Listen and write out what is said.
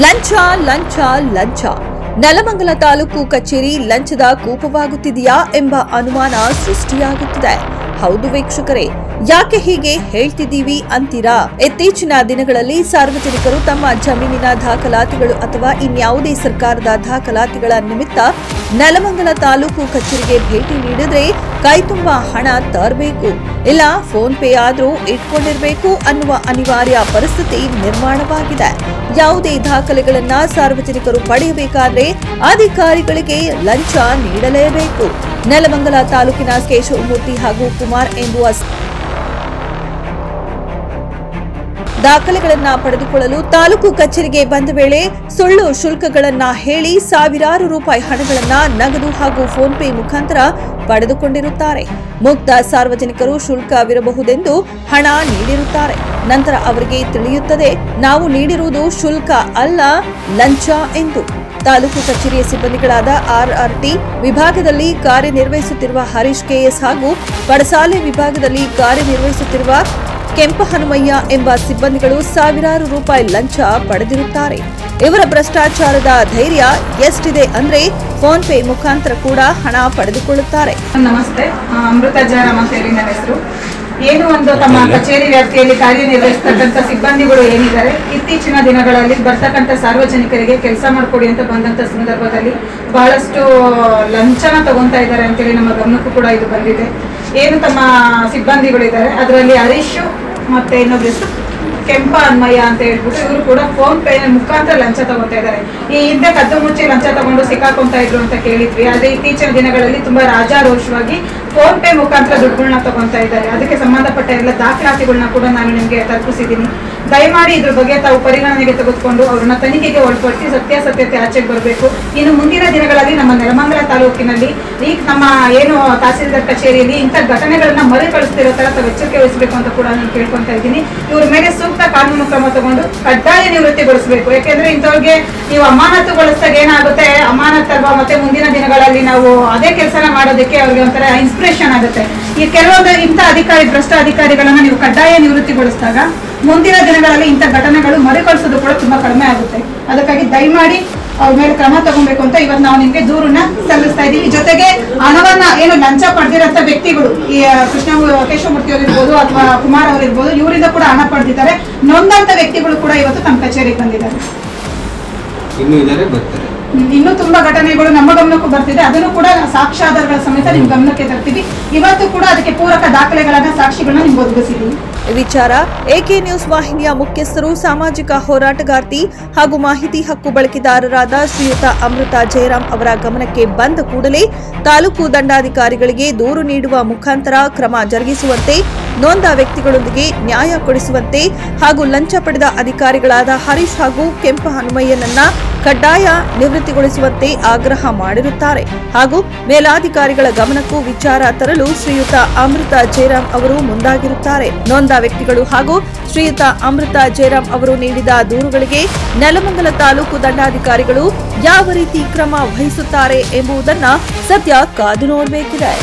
ಲಂಚ ಲಂಚ ಲಂಚ. ನೆಲಮಂಗಲ ತಾಲೂಕು ಕಚೇರಿ ಲಂಚದ ಕೂಪವಾಗುತ್ತಿದೆಯಾ ಎಂಬ ಅನುಮಾನ ಸೃಷ್ಟಿಯಾಗುತ್ತಿದೆ. ಹೌದು ವೀಕ್ಷಕರೇ, ಯಾಕೆ ಹೀಗೆ ಹೇಳ್ತಿದ್ದೀವಿ ಅಂತೀರಾ? ಇತ್ತೀಚಿನ ದಿನಗಳಲ್ಲಿ ಸಾರ್ವಜನಿಕರು ತಮ್ಮ ಜಮೀನಿನ ದಾಖಲಾತಿಗಳು ಅಥವಾ ಇನ್ಯಾವುದೇ ಸರ್ಕಾರದ ದಾಖಲಾತಿಗಳ ನಿಮಿತ್ತ ನೆಲಮಂಗಲ ತಾಲೂಕು ಕಚೇರಿಗೆ ಭೇಟಿ ನೀಡಿದ್ರೆ ಕೈ ತುಂಬಾ ಹಣ ತರಬೇಕು, ಇಲ್ಲ ಫೋನ್ ಪೇ ಆದ್ರೂ ಇಟ್ಕೊಂಡಿರಬೇಕು ಅನ್ನುವ ಅನಿವಾರ್ಯ ಪರಿಸ್ಥಿತಿ ನಿರ್ಮಾಣವಾಗಿದೆ. ಯಾವುದೇ ದಾಖಲೆಗಳನ್ನ ಸಾರ್ವಜನಿಕರು ಪಡೆಯಬೇಕಾದ್ರೆ ಅಧಿಕಾರಿಗಳಿಗೆ ಲಂಚ ನೀಡಲೇಬೇಕು. ನೆಲಮಂಗಲ ತಾಲೂಕಿನ ಕೇಶವಮೂರ್ತಿ ಹಾಗೂ ಕುಮಾರ್ ಎಂಬುವ ದಾಖಲೆಗಳನ್ನ ಪಡೆದುಕೊಳ್ಳಲು ತಾಲೂಕು ಕಚೇರಿಗೆ ಬಂದ ವೇಳೆ ಸುಳ್ಳು ಶುಲ್ಕಗಳನ್ನ ಹೇಳಿ ಸಾವಿರಾರು ರೂಪಾಯಿ ಹಣಗಳನ್ನ ನಗದು ಹಾಗೂ ಫೋನ್ ಪೇ ಮುಖಾಂತರ ಪಡೆದುಕೊಂಡಿರುತ್ತಾರೆ. ಮುಗ್ಧ ಸಾರ್ವಜನಿಕರು ಶುಲ್ಕವಿರಬಹುದೆಂದು ಹಣ ನೀಡಿರುತ್ತಾರೆ. ನಂತರ ಅವರಿಗೆ ತಿಳಿಯುತ್ತದೆ ನಾವು ನೀಡಿರುವುದು ಶುಲ್ಕ ಅಲ್ಲ, ಲಂಚ ಎಂದು. ತಾಲೂಕು ಕಚೇರಿಯ ಸಿಬ್ಬಂದಿಗಳಾದ ಆರ್ಆರ್ಟಿ ವಿಭಾಗದಲ್ಲಿ ಕಾರ್ಯನಿರ್ವಹಿಸುತ್ತಿರುವ ಹರೀಶ್ ಕೆಎಸ್ ಹಾಗೂ ಪಡಸಾಲೆ ವಿಭಾಗದಲ್ಲಿ ಕಾರ್ಯನಿರ್ವಹಿಸುತ್ತಿರುವ ಕೆಂಪಹನುಮಯ್ಯ ಎಂಬ ಸಿಬ್ಬಂದಿಗಳು ಸಾವಿರಾರು ರೂಪಾಯಿ ಲಂಚ ಪಡೆದಿರುತ್ತಾರೆ. ಇವರ ಭ್ರಷ್ಟಾಚಾರದ ಧೈರ್ಯ ಎಷ್ಟಿದೆ ಅಂದ್ರೆ ಫೋನ್ ಪೇ ಮುಖಾಂತರ ಕೂಡ ಹಣ ಪಡೆದುಕೊಳ್ಳುತ್ತಾರೆ. ನಮಸ್ತೆ, ಅಮೃತ ಜಯರಾಮ್ ಅಂತ ಹೇಳಿ ನನ್ನ ಹೆಸರು. ಏನು ಒಂದು ತಮ್ಮ ಕಚೇರಿ ವ್ಯಾಪ್ತಿಯಲ್ಲಿ ಕಾರ್ಯನಿರ್ವಹಿಸತಕ್ಕಂಥ ಸಿಬ್ಬಂದಿಗಳು ಏನಿದ್ದಾರೆ, ಇತ್ತೀಚಿನ ದಿನಗಳಲ್ಲಿ ಬರ್ತಕ್ಕಂಥ ಸಾರ್ವಜನಿಕರಿಗೆ ಕೆಲಸ ಮಾಡಿಕೊಡಿ ಅಂತ ಬಂದಂತ ಸಂದರ್ಭದಲ್ಲಿ ಬಹಳಷ್ಟು ಲಂಚನ ತಗೊಂತಾ ಇದ್ದಾರೆ ಅಂತೇಳಿ ನಮ್ಮ ಗಮನಕ್ಕೂ ಕೂಡ ಇದು ಬಂದಿದೆ. ಏನು ತಮ್ಮ ಸಿಬ್ಬಂದಿಗಳಿದ್ದಾರೆ ಅದರಲ್ಲಿ ಹರೀಶ್ ಮತ್ತೆ ಇನ್ನೊಬ್ಬ ಹೆಸರು ಕೆಂಪಹನುಮಯ್ಯ ಅಂತ ಹೇಳ್ಬಿಟ್ಟು ಇವರು ಕೂಡ ಫೋನ್ ಪೇ ಮುಖಾಂತರ ಲಂಚ ತಗೋತಾ ಇದ್ದಾರೆ. ಈ ಹಿಂದೆ ಕದ್ದು ಮುಚ್ಚಿ ಲಂಚ ತಗೊಂಡು ಸಿಕ್ಕಾಕೊಂತ ಇದ್ರು ಅಂತ ಕೇಳಿದ್ವಿ. ಅದೇ ಇತ್ತೀಚಿನ ದಿನಗಳಲ್ಲಿ ತುಂಬಾ ರಾಜಾರೋಷವಾಗಿ ಫೋನ್ ಪೇ ಮುಖಾಂತರ ದುಡ್ಡುಗಳನ್ನ ತಗೊಂತಾ ಇದ್ದಾರೆ. ಅದಕ್ಕೆ ಸಂಬಂಧಪಟ್ಟ ಎಲ್ಲ ದಾಖಲಾತಿಗಳನ್ನ ಕೂಡ ನಾನು ನಿಮಗೆ ತಲುಪಿಸಿದ್ದೀನಿ. ದಯಮಾಡಿ ಇದ್ರ ಬಗ್ಗೆ ತಾವು ಪರಿಗಣನೆಗೆ ತೆಗೆದುಕೊಂಡು ಅವ್ರನ್ನ ತನಿಖೆಗೆ ಒಳಪಡಿಸಿ ಸತ್ಯಾಸತ್ಯತೆ ಆಚೆಗೆ ಬರಬೇಕು. ಇನ್ನು ಮುಂದಿನ ದಿನಗಳಲ್ಲಿ ನಮ್ಮ ನೆಲಮಂಗಲ ತಾಲೂಕಿನಲ್ಲಿ ಈಗ ನಮ್ಮ ಏನು ತಹಸೀಲ್ದಾರ್ ಕಚೇರಿಯಲ್ಲಿ ಇಂಥ ಘಟನೆಗಳನ್ನ ಮರುಕಳಿಸ್ತಿರೋ ತರ ತಾವು ಎಚ್ಚರಿಕೆ ವಹಿಸಬೇಕು ಅಂತ ಕೂಡ ನಾನು ಕೇಳ್ಕೊಂತ ಇದ್ದೀನಿ. ಇವ್ರ ಮೇಲೆ ಸೂಕ್ತ ಕಾನೂನು ಕ್ರಮ ತಗೊಂಡು ಕಡ್ಡಾಯ ನಿವೃತ್ತಿಗೊಳಿಸಬೇಕು. ಯಾಕೆಂದ್ರೆ ಇಂಥವ್ರಿಗೆ ನೀವು ಅಮಾನತುಗೊಳಿಸಿದಾಗ ಏನಾಗುತ್ತೆ, ಅಮಾನತಲ್ವಾ ಮತ್ತೆ ಮುಂದಿನ ದಿನಗಳಲ್ಲಿ ನಾವು ಅದೇ ಕೆಲಸನ ಮಾಡೋದಕ್ಕೆ ಅವ್ರಿಗೆ ಒಂಥರ ಇನ್ಸ್ಪಿರೇಷನ್ ಆಗುತ್ತೆ. ಈ ಕೆಲವೊಂದು ಇಂಥ ಭ್ರಷ್ಟ ಅಧಿಕಾರಿಗಳನ್ನ ನೀವು ಕಡ್ಡಾಯ ನಿವೃತ್ತಿಗೊಳಿಸಿದಾಗ ಮುಂದಿನ ದಿನಗಳಲ್ಲಿ ಇಂಥ ಘಟನೆಗಳು ಮರುಕಳಿಸೋದು ಕೂಡ ತುಂಬಾ ಕಡಿಮೆ ಆಗುತ್ತೆ. ಅದಕ್ಕಾಗಿ ದಯಮಾಡಿ ಅವ್ರ ಮೇಲೆ ಕ್ರಮ ತಗೊಬೇಕು ಅಂತ ಇವತ್ತು ನಾವು ನಿಮ್ಗೆ ದೂರನ್ನ ಸಲ್ಲಿಸ್ತಾ ಇದ್ದೀವಿ. ಜೊತೆಗೆ ಹಣವನ್ನ ಏನು ಲಂಚ ಪಡೆದಿರಂತ ವ್ಯಕ್ತಿಗಳು, ಈ ಕೇಶವಮೂರ್ತಿ ಅವರಿರ್ಬೋದು ಅಥವಾ ಕುಮಾರ್ ಅವರಿರ್ಬೋದು, ಇವರಿಂದ ಕೂಡ ಹಣ ಪಡೆದಿದ್ದಾರೆ. ನೊಂದಂತ ವ್ಯಕ್ತಿಗಳು ಕೂಡ ಇವತ್ತು ನಮ್ಮ ಕಚೇರಿಗೆ ಬಂದಿದ್ದಾರೆ. ಇನ್ನೂ ತುಂಬಾ ಘಟನೆಗಳು ನಮ್ಮ ಗಮನಕ್ಕೂ ಬರ್ತಿದೆ. ಅದನ್ನು ಕೂಡ ಸಾಕ್ಷ್ಯಾಧಾರಗಳ ಸಮೇತ ನಿಮ್ ಗಮನಕ್ಕೆ ತರ್ತೀವಿ. ಇವತ್ತು ಕೂಡ ಅದಕ್ಕೆ ಪೂರಕ ದಾಖಲೆಗಳನ್ನ, ಸಾಕ್ಷಿಗಳನ್ನ ನಿಮ್ಗೆ ಒದಗಿಸಿದ್ದೀವಿ. ಈ ವಿಚಾರ ಎಕೆ ನ್ಯೂಸ್ ವಾಹಿನಿಯ ಮುಖ್ಯಸ್ಥರು, ಸಾಮಾಜಿಕ ಹೋರಾಟಗಾರ್ತಿ ಹಾಗೂ ಮಾಹಿತಿ ಹಕ್ಕು ಬಳಕೆದಾರರಾದ ಶ್ರೀಯುತ ಅಮೃತ ಜಯರಾಮ್ ಅವರ ಗಮನಕ್ಕೆ ಬಂದ ಕೂಡಲೇ ತಾಲೂಕು ದಂಡಾಧಿಕಾರಿಗಳಿಗೆ ದೂರು ನೀಡುವ ಮುಖಾಂತರ ಕ್ರಮ ಜರುಗಿಸುವಂತೆ, ನೊಂದ ವ್ಯಕ್ತಿಗಳೊಂದಿಗೆ ನ್ಯಾಯ ಕೊಡಿಸುವಂತೆ ಹಾಗೂ ಲಂಚ ಪಡೆದ ಅಧಿಕಾರಿಗಳಾದ ಹರೀಶ್ ಹಾಗೂ ಕೆಂಪಹನುಮಯ್ಯನನ್ನ ಕಡ್ಡಾಯ ನಿವೃತ್ತಿಗೊಳಿಸುವಂತೆ ಆಗ್ರಹ ಮಾಡಿರುತ್ತಾರೆ. ಹಾಗೂ ಮೇಲಾಧಿಕಾರಿಗಳ ಗಮನಕ್ಕೂ ವಿಚಾರ ತರಲು ಶ್ರೀಯುತ ಅಮೃತ ಜಯರಾಮ್ ಅವರು ಮುಂದಾಗಿರುತ್ತಾರೆ. ನೊಂದ ವ್ಯಕ್ತಿಗಳು ಹಾಗೂ ಶ್ರೀಯುತ ಅಮೃತ ಜಯರಾಮ್ ಅವರು ನೀಡಿದ ದೂರುಗಳಿಗೆ ನೆಲಮಂಗಲ ತಾಲೂಕು ದಂಡಾಧಿಕಾರಿಗಳು ಯಾವ ರೀತಿ ಕ್ರಮ ವಹಿಸುತ್ತಾರೆ ಎಂಬುದನ್ನ ಸದ್ಯ ಕಾದು ನೋಡಬೇಕಿದೆ.